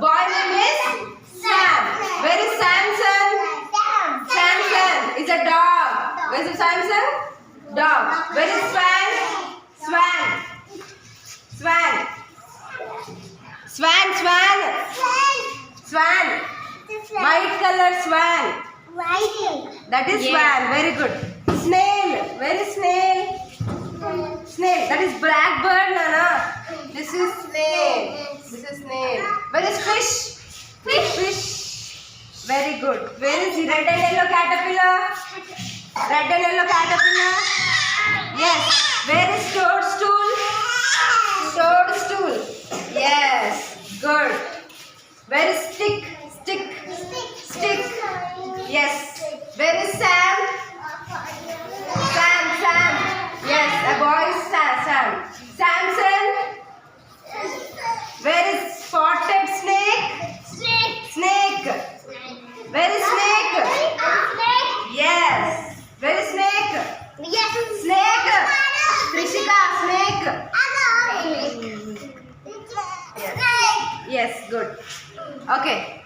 boy name is Sam. Where is Samson? Samson is a dog. Where is Samson? Dog. Where is Swan? Swan. Swan. Swan. Swan. Swan. White color swan. That is swan. Very good. Snail. Where is snail? Snail. That is blackbird, Nana. This is snail. This is snail. Where is fish? Fish. Very good. Where is the red and yellow caterpillar? Red and yellow caterpillar. Yes. Where is toadstool? Toadstool. Yes. Good. Where is stick? Stick. Yes. Where is Sam? Sam. Yes. A boy is Sam. Samson. Where is spotted snake? Snake. Where is snake? Yes. Where is snake? Snake. Krishika, snake. Yes, good. Okay.